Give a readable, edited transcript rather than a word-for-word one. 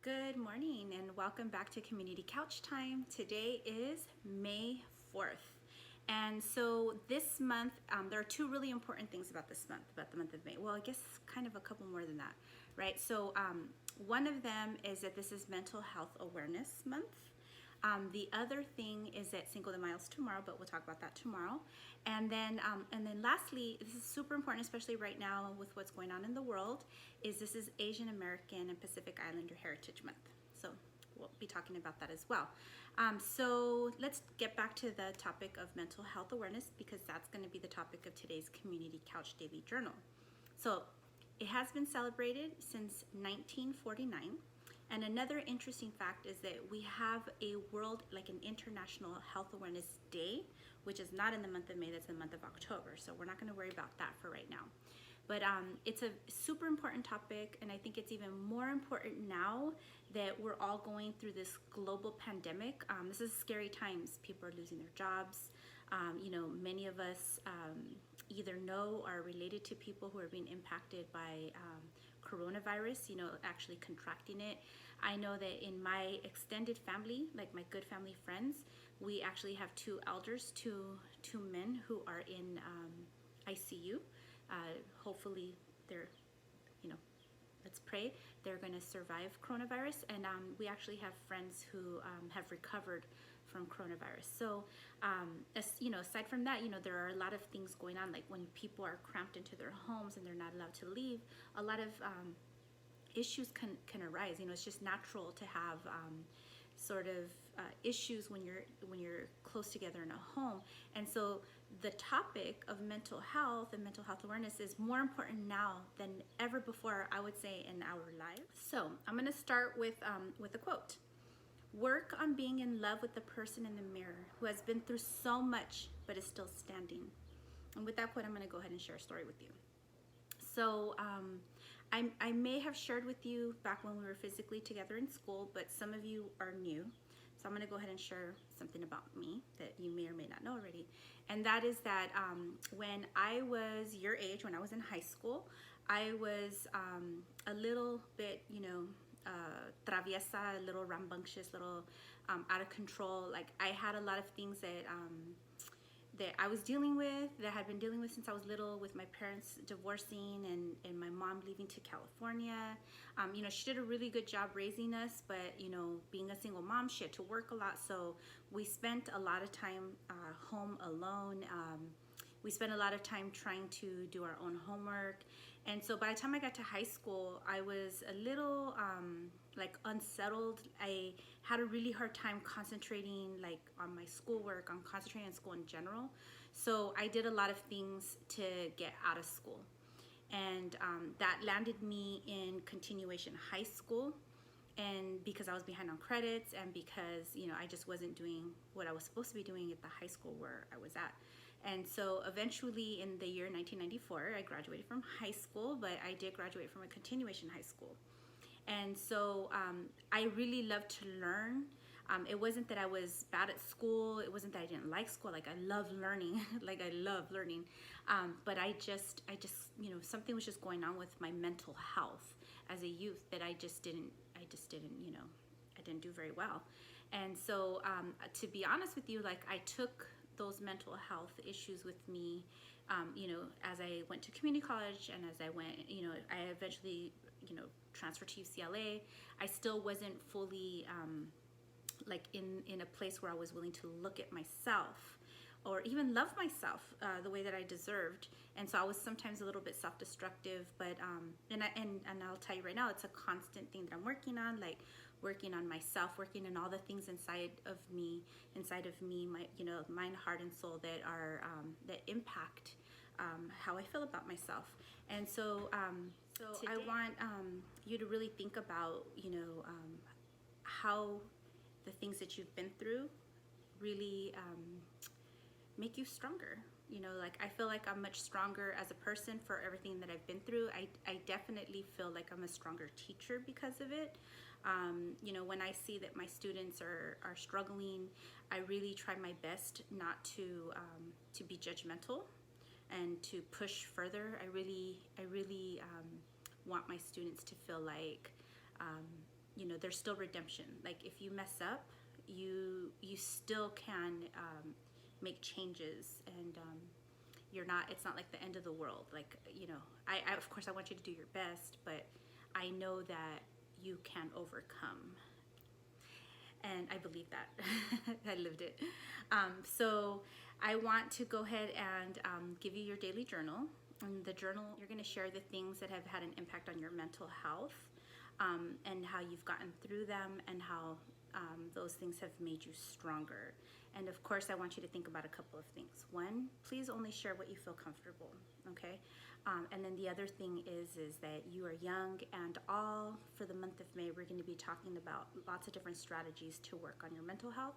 Good morning and welcome back to Community Couch Time. Today is May 4th. And so this month, there are two really important things about this month, about the month of May. Well, I guess kind of a couple more than that, right? So one of them is that this is Mental Health Awareness Month. The other thing is that Cinco de Mayo is tomorrow, but we'll talk about that tomorrow. And then lastly, this is super important, especially right now with what's going on in the world, is this is Asian American and Pacific Islander Heritage Month. So we'll be talking about that as well. So let's get back to the topic of mental health awareness, because that's going to be the topic of today's Community Couch Daily Journal. So it has been celebrated since 1949. And another interesting fact is that we have a world, like an International Health Awareness Day, which is not in the month of May, that's in the month of October. So we're not going to worry about that for right now. But it's a super important topic, and I think it's even more important now that we're all going through this global pandemic. This is scary times. People are losing their jobs. Many of us either know or are related to people who are being impacted by coronavirus, actually contracting it. I know that in my extended family, like my good family friends, we actually have two elders, two men who are in ICU. Hopefully they're, let's pray they're going to survive coronavirus. And we actually have friends who have recovered from coronavirus. So, aside from that, there are a lot of things going on, like when people are cramped into their homes and they're not allowed to leave, a lot of issues can arise. It's just natural to have issues when you're close together in a home. And so the topic of mental health and mental health awareness is more important now than ever before, I would say, in our lives. So I'm going to start with a quote. Work on being in love with the person in the mirror who has been through so much but is still standing. And with that quote, I'm going to go ahead and share a story with you. So I may have shared with you back when we were physically together in school, but some of you are new. So I'm going to go ahead and share something about me that you may or may not know already. And that is that when I was your age, when I was in high school, I was a little bit, traviesa, a little rambunctious, a little out of control. Like I had a lot of things that I was dealing with, that I had been dealing with since I was little, with my parents divorcing and my mom leaving to California. She did a really good job raising us, but being a single mom, she had to work a lot. So we spent a lot of time home alone. We spent a lot of time trying to do our own homework. And so by the time I got to high school, I was a little unsettled. I had a really hard time concentrating on my schoolwork, on concentrating on school in general. So I did a lot of things to get out of school. And that landed me in continuation high school. And because I was behind on credits, and because, I just wasn't doing what I was supposed to be doing at the high school where I was at. And so eventually in the year 1994, I graduated from high school, but I did graduate from a continuation high school. And so I really loved to learn. It wasn't that I was bad at school. It wasn't that I didn't like school. Like I love learning, I love learning. But I just, something was just going on with my mental health as a youth that I didn't do very well. And so to be honest with you, I took those mental health issues with me, as I went to community college, and as I went, I eventually, transferred to UCLA. I still wasn't fully in a place where I was willing to look at myself or even love myself the way that I deserved. And so I was sometimes a little bit self-destructive, but and I'll tell you right now, it's a constant thing that I'm working on, working on myself, working on all the things inside of me, my mind, heart, and soul that are that impact how I feel about myself. And so I want you to really think about how the things that you've been through really make you stronger. I feel like I'm much stronger as a person for everything that I've been through. I definitely feel like I'm a stronger teacher because of it. When I see that my students are struggling, I really try my best not to be judgmental and to push further. I really want my students to feel like there's still redemption. Like if you mess up, you still can make changes, and it's not like the end of the world. Like, I of course I want you to do your best, but I know that you can overcome, and I believe that. I lived it. So I want to go ahead and give you your daily journal. In the journal, you're going to share the things that have had an impact on your mental health, and how you've gotten through them, and how those things have made you stronger. And of course, I want you to think about a couple of things. One, please only share what you feel comfortable, okay? And then the other thing is that you are young, and all for the month of May, we're going to be talking about lots of different strategies to work on your mental health.